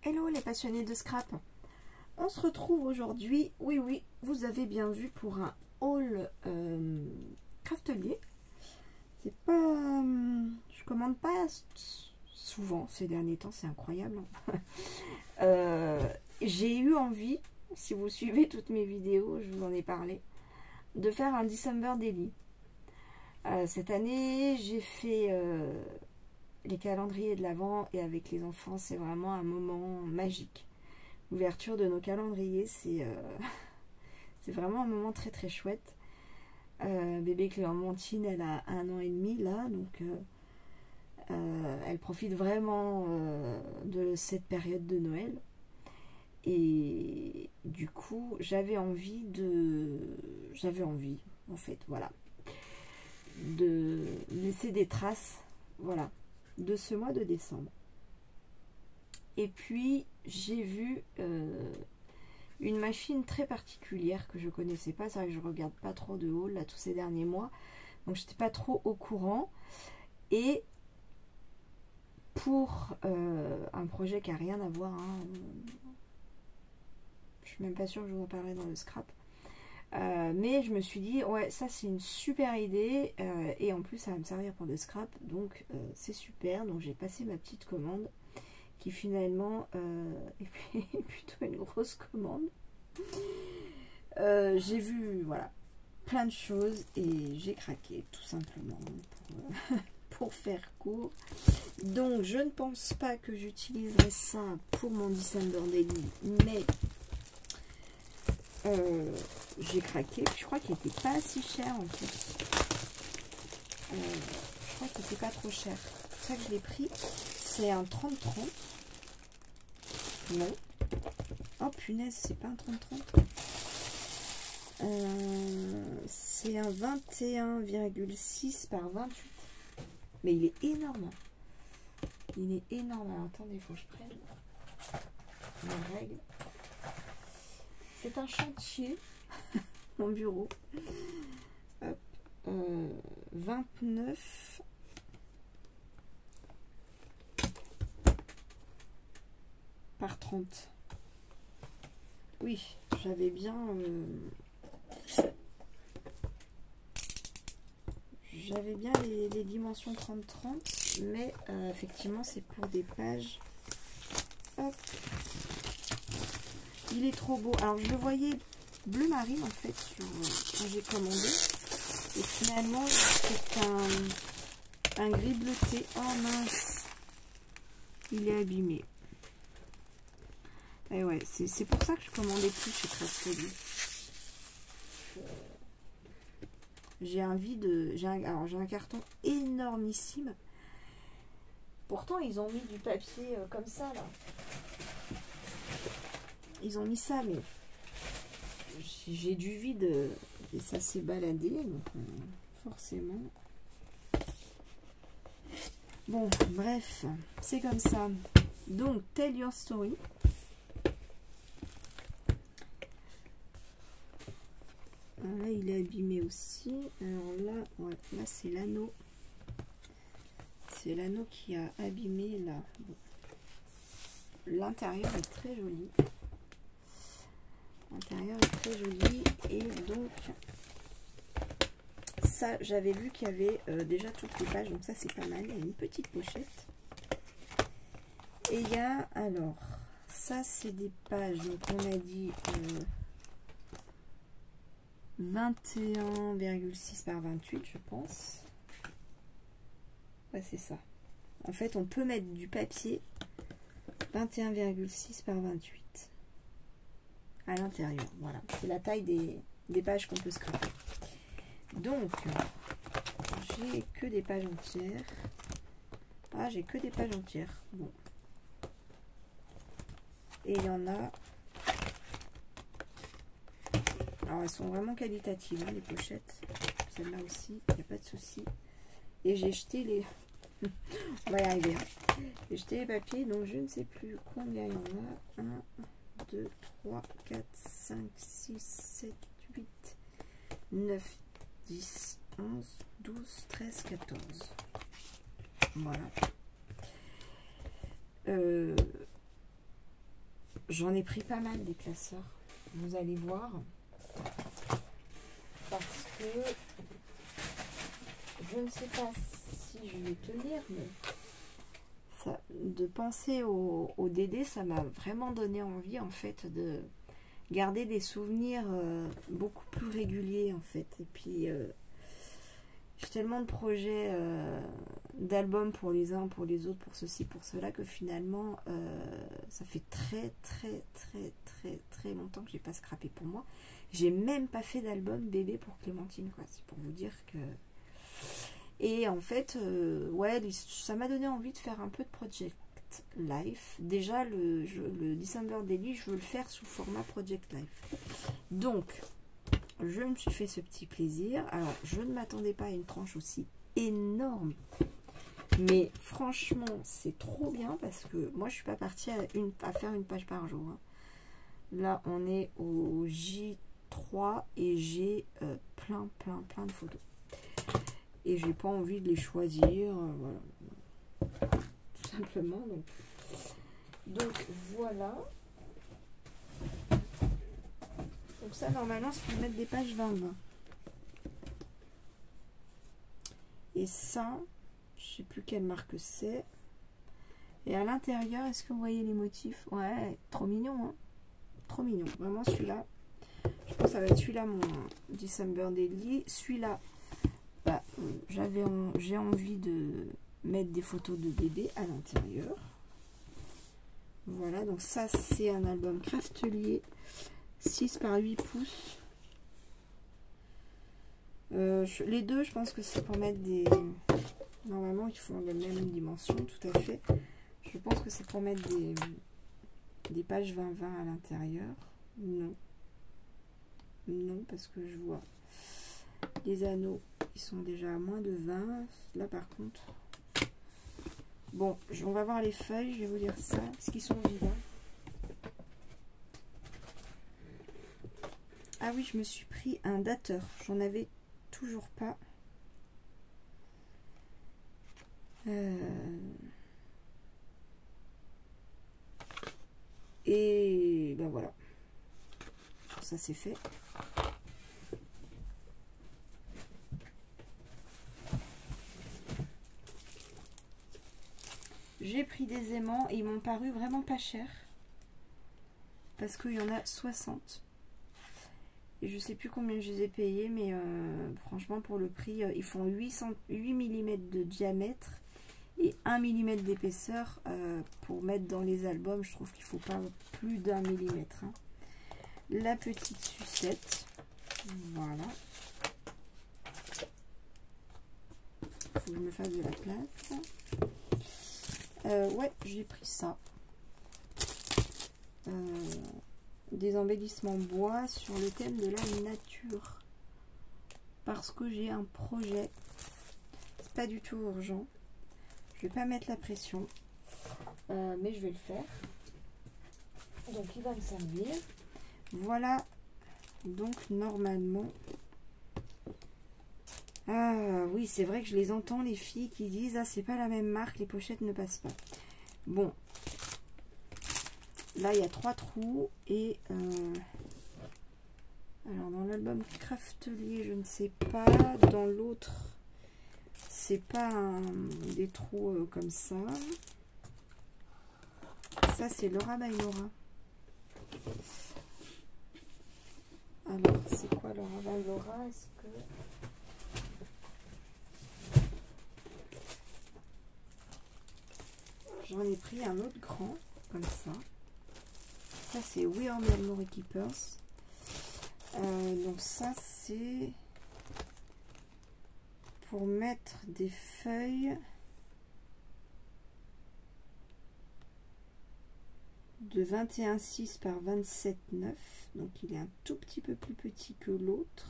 Hello les passionnés de scrap. On se retrouve aujourd'hui, oui, vous avez bien vu, pour un haul craftelier. C'est pas... je commande pas souvent ces derniers temps, c'est incroyable. J'ai eu envie, si vous suivez toutes mes vidéos, je vous en ai parlé, de faire un December Daily. Cette année, j'ai fait les calendriers de l'Avent et avec les enfants, c'est vraiment un moment magique. L'ouverture de nos calendriers, c'est vraiment un moment très très chouette. Bébé Clémentine, elle a 1 an et demi là, donc elle profite vraiment de cette période de Noël. Et du coup, j'avais envie, en fait, voilà, de laisser des traces, voilà, de ce mois de décembre. Et puis j'ai vu une machine très particulière que je connaissais pas. C'est vrai que je regarde pas trop de haul là tous ces derniers mois, donc j'étais pas trop au courant. Et pour un projet qui a rien à voir, hein, je suis même pas sûre que je vous en parlerai dans le scrap. Mais je me suis dit, ouais, ça c'est une super idée, et en plus ça va me servir pour des scraps, donc c'est super. Donc j'ai passé ma petite commande qui finalement est plutôt une grosse commande. J'ai vu, voilà, plein de choses et j'ai craqué tout simplement pour faire court. Donc je ne pense pas que j'utiliserai ça pour mon December Daily, mais j'ai craqué. Puis je crois qu'il n'était pas si cher en plus. Je crois qu'il n'était pas trop cher. C'est pour ça que je l'ai pris. C'est un 30-30. Non. Oh punaise, c'est pas un 30-30. C'est un 21,6 par 28. Mais il est énorme. Il est énorme. Alors, attendez, il faut que je prenne mes règles. C'est un chantier, mon bureau. Hop, 29 par 30. Oui, j'avais bien les dimensions 30-30, mais effectivement c'est pour des pages. Hop. Il est trop beau. Alors je le voyais bleu marine en fait quand j'ai commandé, et finalement c'est un gris bleuté. Oh mince, il est abîmé. Et ouais, c'est pour ça que je commandais plus chez Craftelier. J'ai envie de... Alors j'ai un carton énormissime. Pourtant ils ont mis du papier comme ça là. Ils ont mis ça, mais j'ai du vide et ça s'est baladé, donc forcément. Bon, bref, c'est comme ça. Donc, Tell Your Story. Là, il est abîmé aussi. Alors là, ouais, là c'est l'anneau. C'est l'anneau qui a abîmé là. Bon. L'intérieur est très joli. L'intérieur est très joli. Et donc, ça, j'avais vu qu'il y avait déjà toutes les pages. Donc ça, c'est pas mal. Il y a une petite pochette. Et il y a, alors, ça, c'est des pages. Donc, on a dit 21,6 par 28, je pense. Ouais, c'est ça. En fait, on peut mettre du papier 21,6 par 28 à l'intérieur. Voilà, c'est la taille des pages qu'on peut scraper. Donc, j'ai que des pages entières. Ah, j'ai que des pages entières. Bon. Et il y en a... Alors, elles sont vraiment qualitatives, hein, les pochettes. Celle-là aussi, il n'y a pas de souci. Et j'ai jeté les... On va y arriver. Hein. J'ai jeté les papiers, donc je ne sais plus combien il y en a. 1, 2, 3, 4, 5, 6, 7, 8, 9, 10, 11, 12, 13, 14. Voilà. j'en ai pris pas mal des classeurs. Vous allez voir. Parce que je ne sais pas si je vais tenir, mais ça, de penser au DD, ça m'a vraiment donné envie en fait de garder des souvenirs beaucoup plus réguliers en fait. Et puis j'ai tellement de projets d'albums pour les uns, pour les autres, pour ceci, pour cela, que finalement ça fait très longtemps que j'ai pas scrappé pour moi. J'ai même pas fait d'album bébé pour Clémentine, quoi. C'est pour vous dire que... Et en fait, ouais, ça m'a donné envie de faire un peu de Project Life. Déjà, le December Daily, je veux le faire sous format Project Life. Donc, je me suis fait ce petit plaisir. Alors, je ne m'attendais pas à une tranche aussi énorme. Mais franchement, c'est trop bien parce que moi, je suis pas partie à faire une page par jour. Hein. Là, on est au J3 et j'ai plein de photos. Et j'ai pas envie de les choisir. Voilà. Tout simplement. Donc voilà. Donc ça, normalement, c'est pour mettre des pages 20-20. Et ça, je sais plus quelle marque c'est. Et à l'intérieur, est-ce que vous voyez les motifs? Ouais, trop mignon, hein. Trop mignon. Vraiment, celui-là. Je pense que ça va être celui-là, mon December Daily. Celui-là, bah, j'ai envie de mettre des photos de bébé à l'intérieur. Voilà, donc ça, c'est un album Craftelier. 6 par 8 pouces. Les deux, je pense que c'est pour mettre des... Normalement, ils font la même dimension, tout à fait. Je pense que c'est pour mettre des pages 20-20 à l'intérieur. Non. Non, parce que je vois les anneaux, ils sont déjà à moins de 20. Là, par contre... Bon, on va voir les feuilles, je vais vous dire ça. Est-ce qu'ils sont vivants? Ah oui, je me suis pris un dateur. J'en avais toujours pas. Et ben voilà. Ça c'est fait. J'ai pris des aimants et ils m'ont paru vraiment pas chers. Parce qu'il y en a 60. Et je sais plus combien je les ai payés, mais franchement pour le prix, ils font 8 mm de diamètre et 1 mm d'épaisseur. Pour mettre dans les albums, je trouve qu'il faut pas plus d'1 mm. Hein. La petite sucette, voilà. Il faut que je me fasse de la place. Ouais, j'ai pris ça. Des embellissements bois sur le thème de la nature. Parce que j'ai un projet. C'est pas du tout urgent. Je vais pas mettre la pression. Mais je vais le faire. Donc il va me servir. Voilà. Donc normalement... Ah oui, c'est vrai que je les entends, les filles qui disent « Ah, c'est pas la même marque, les pochettes ne passent pas. » Bon. Là, il y a 3 trous. Et... alors, dans l'album Craftelier, je ne sais pas. Dans l'autre, c'est pas des trous comme ça. Ça, c'est Laura by Laura. Alors, c'est quoi Laura by Laura? Est-ce que... J'en ai pris un autre grand, comme ça. Ça, c'est We Are Memory Keepers. Donc ça, c'est pour mettre des feuilles de 21,6 par 27,9. Donc, il est un tout petit peu plus petit que l'autre.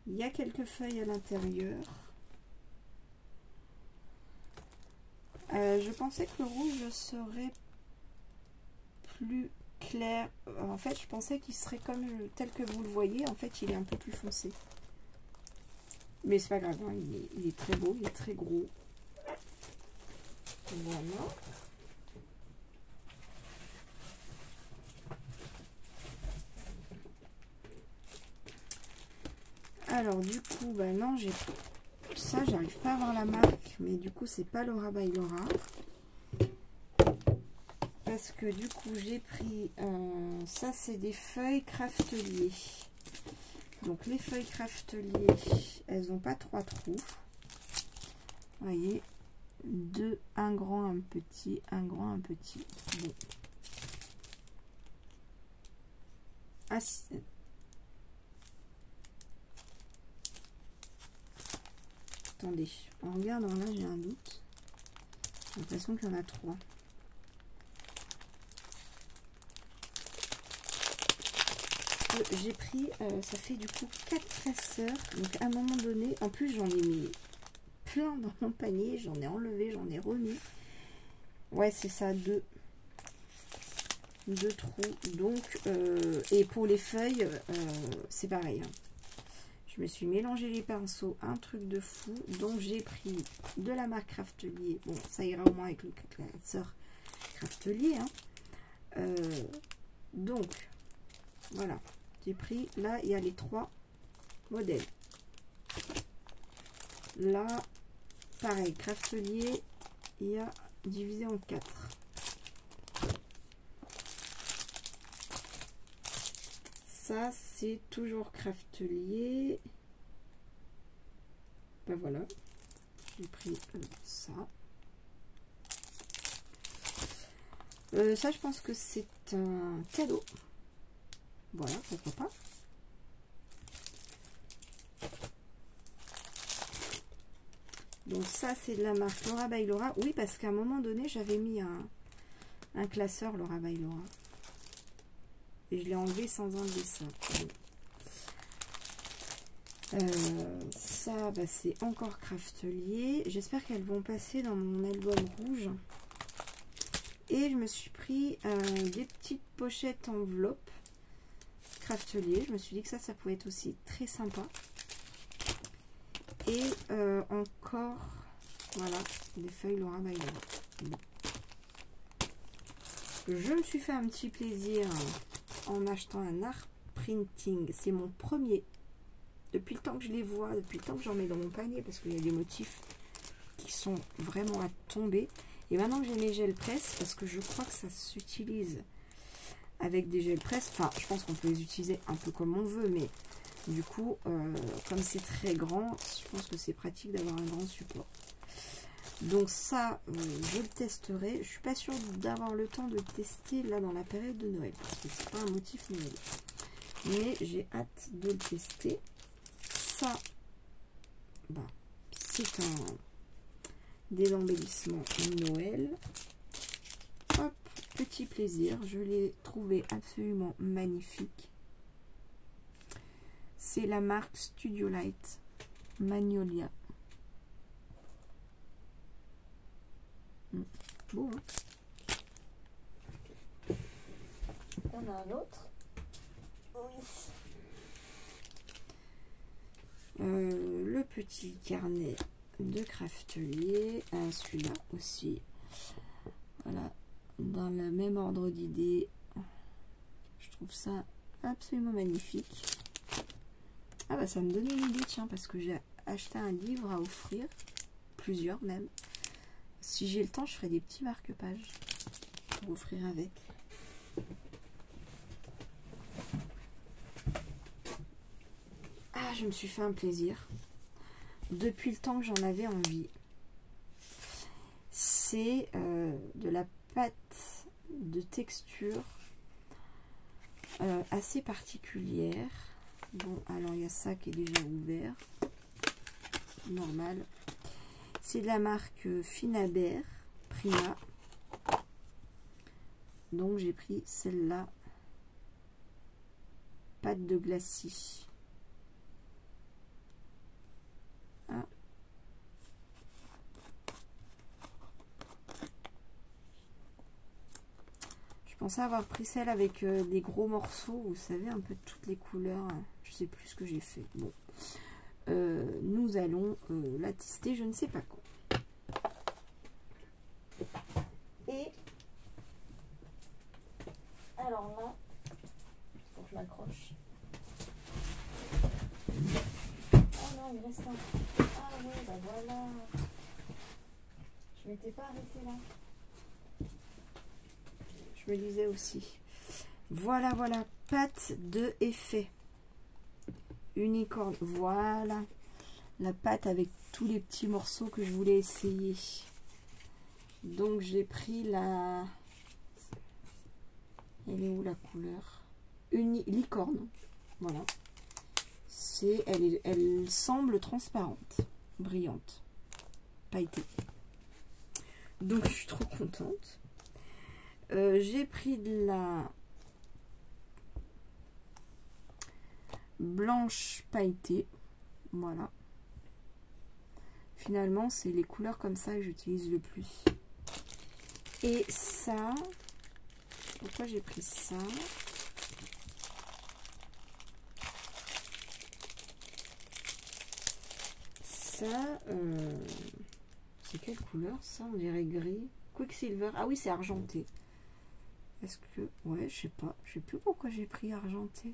Il y a quelques feuilles à l'intérieur. Je pensais que le rouge serait plus clair. En fait, je pensais qu'il serait comme tel que vous le voyez. En fait, il est un peu plus foncé. Mais c'est pas grave, hein, il est très beau, il est très gros. Voilà. Alors du coup, bah non, j'ai ça, j'arrive pas à voir la marque, mais du coup, c'est pas Laura by Laura. Parce que du coup, j'ai pris, ça c'est des feuilles craftelier. Donc les feuilles craftelier, elles n'ont pas 3 trous. Vous voyez, un grand, un petit, un grand, un petit. Bon. Ah, attendez, en regardant là, j'ai un doute. J'ai l'impression qu'il y en a 3. J'ai pris, ça fait du coup 4 tresseurs. Donc à un moment donné, en plus j'en ai mis plein dans mon panier. J'en ai enlevé, j'en ai remis. Ouais, c'est ça, 2 trous. Donc, et pour les feuilles, c'est pareil. Hein. Je me suis mélangé les pinceaux, un truc de fou. Donc j'ai pris de la marque Craftelier. Bon, ça ira au moins avec le classeur Craftelier. Hein. Donc, voilà. J'ai pris, là, il y a les 3 modèles. Là, pareil, Craftelier, il y a divisé en 4. Ça, c'est toujours Craftelier. Ben voilà, j'ai pris ça. Ça, je pense que c'est un cadeau. Voilà, pourquoi pas. Donc ça, c'est de la marque Laura by Laura. Oui, parce qu'à un moment donné, j'avais mis un classeur Laura by Laura. Et je l'ai enlevé sans enlever ça. Ça, bah, c'est encore Craftelier. J'espère qu'elles vont passer dans mon album rouge. Et je me suis pris des petites pochettes enveloppes Craftelier. Je me suis dit que ça pouvait être aussi très sympa. Et encore, voilà, des feuilles Laura by Laura. Bon. Je me suis fait un petit plaisir en achetant un art printing. C'est mon premier. Depuis le temps que je les vois, depuis le temps que j'en mets dans mon panier, parce qu'il y a des motifs qui sont vraiment à tomber. Et maintenant que j'ai mes gels presse, parce que je crois que ça s'utilise avec des gels presse. Enfin, je pense qu'on peut les utiliser un peu comme on veut, mais du coup, comme c'est très grand, je pense que c'est pratique d'avoir un grand support. Donc ça, je le testerai. Je suis pas sûre d'avoir le temps de le tester là dans la période de Noël, parce que c'est pas un motif Noël. Mais j'ai hâte de le tester. Ça, bah, c'est des embellissements Noël. Hop, petit plaisir. Je l'ai trouvé absolument magnifique. C'est la marque Studio Light Magnolia. Beau, hein? On a un autre. Oui. Le petit carnet de Craftelier, celui-là aussi, voilà, dans le même ordre d'idée. Je trouve ça absolument magnifique. Ah bah ça me donne une idée, tiens, parce que j'ai acheté un livre à offrir, plusieurs même. Si j'ai le temps, je ferai des petits marque-pages pour offrir avec. Ah, je me suis fait un plaisir. Depuis le temps que j'en avais envie. C'est de la pâte de texture assez particulière. Bon, alors il y a ça qui est déjà ouvert. Normal. C'est de la marque Finaber Prima. Donc j'ai pris celle-là. Pâte de glacis. Ah. Je pensais avoir pris celle avec des gros morceaux, vous savez, un peu de toutes les couleurs. Je sais plus ce que j'ai fait. Bon, nous allons la tester, je ne sais pas quand. Et alors là, il faut que je m'accroche. il reste un... Ah ouais, bah voilà. Je m'étais pas arrêtée là. Je me disais aussi. Voilà, voilà. Pâte de effet. Unicorne. Voilà. La pâte avec tous les petits morceaux que je voulais essayer. Donc j'ai pris la... Elle est où la couleur? Licorne. Voilà. Elle semble transparente, brillante, pailletée. Donc je suis trop contente. J'ai pris de la blanche pailletée. Voilà. Finalement, c'est les couleurs comme ça que j'utilise le plus. Et ça, pourquoi j'ai pris ça? Ça, c'est quelle couleur ça? On dirait gris. Quicksilver. Ah oui, c'est argenté. Est-ce que... Ouais, je sais pas. Je sais plus pourquoi j'ai pris argenté.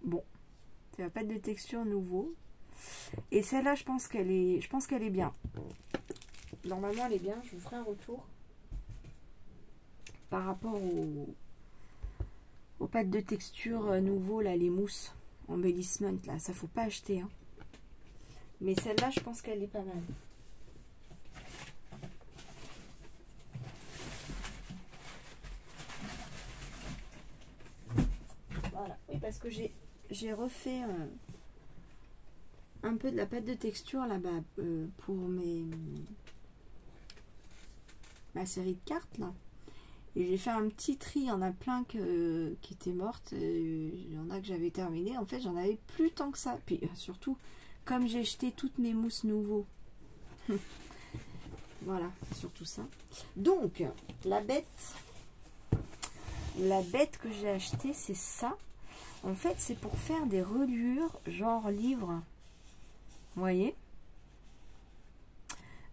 Bon. C'est la pâte de texture nouveau. Et celle-là, je pense qu'elle est bien. Normalement, elle est bien. Je vous ferai un retour. Par rapport aux pâtes de texture nouveau, là, les mousses. Embellissement, là, ça faut pas acheter. Hein. Mais celle-là, je pense qu'elle est pas mal. Voilà. Oui, parce que j'ai refait un peu de la pâte de texture là-bas pour ma série de cartes là. Et j'ai fait un petit tri, il y en a plein qui étaient mortes, il y en a que j'avais terminé. En fait, j'en avais plus tant que ça. Puis surtout, comme j'ai jeté toutes mes mousses nouveaux. Voilà, surtout ça. Donc, la bête que j'ai achetée, c'est ça. En fait, c'est pour faire des reliures, genre livre. Vous voyez?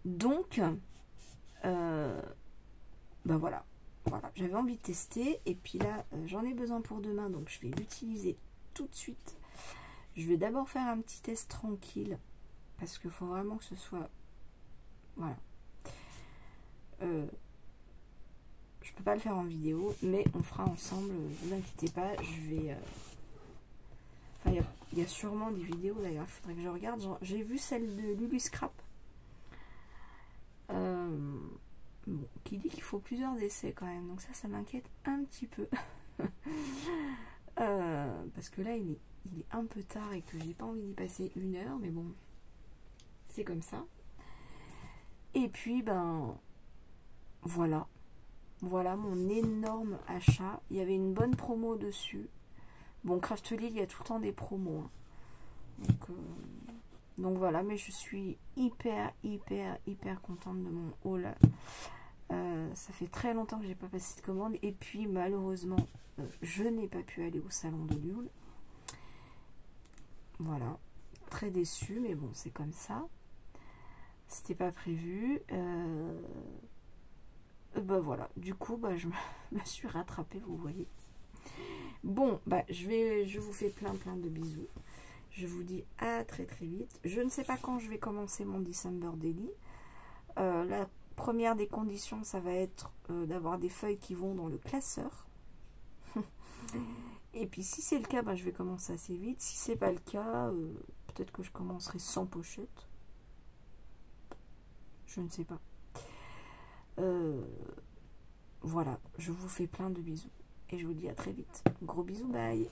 Donc, ben voilà. Voilà, j'avais envie de tester. Et puis là, j'en ai besoin pour demain. Donc, je vais l'utiliser tout de suite. Je vais d'abord faire un petit test tranquille. Parce qu'il faut vraiment que ce soit... Voilà. Je peux pas le faire en vidéo. Mais on fera ensemble. Ne vous inquiétez pas. Je vais... Enfin, il y a sûrement des vidéos d'ailleurs. Il faudrait que je regarde. J'ai vu celle de Lulu Scrap. Bon, qui dit qu'il faut plusieurs essais quand même, donc ça m'inquiète un petit peu. Parce que là il est un peu tard et que j'ai pas envie d'y passer 1 heure, mais bon, c'est comme ça. Et puis ben voilà mon énorme achat. Il y avait une bonne promo dessus. Bon, Craftly, il y a tout le temps des promos, hein. Donc voilà, mais je suis hyper contente de mon haul. Ça fait très longtemps que j'ai pas passé de commande. Et puis malheureusement, je n'ai pas pu aller au salon de Lul. Voilà, très déçue, mais bon, c'est comme ça. C'était pas prévu. Bah voilà, du coup, bah, je me suis rattrapée, vous voyez. Bon, bah je vous fais plein de bisous. Je vous dis à très vite. Je ne sais pas quand je vais commencer mon December Daily. La première des conditions, ça va être d'avoir des feuilles qui vont dans le classeur. Et puis si c'est le cas, bah, je vais commencer assez vite. Si c'est pas le cas, peut-être que je commencerai sans pochette. Je ne sais pas. Voilà, je vous fais plein de bisous. Et je vous dis à très vite. Gros bisous, bye.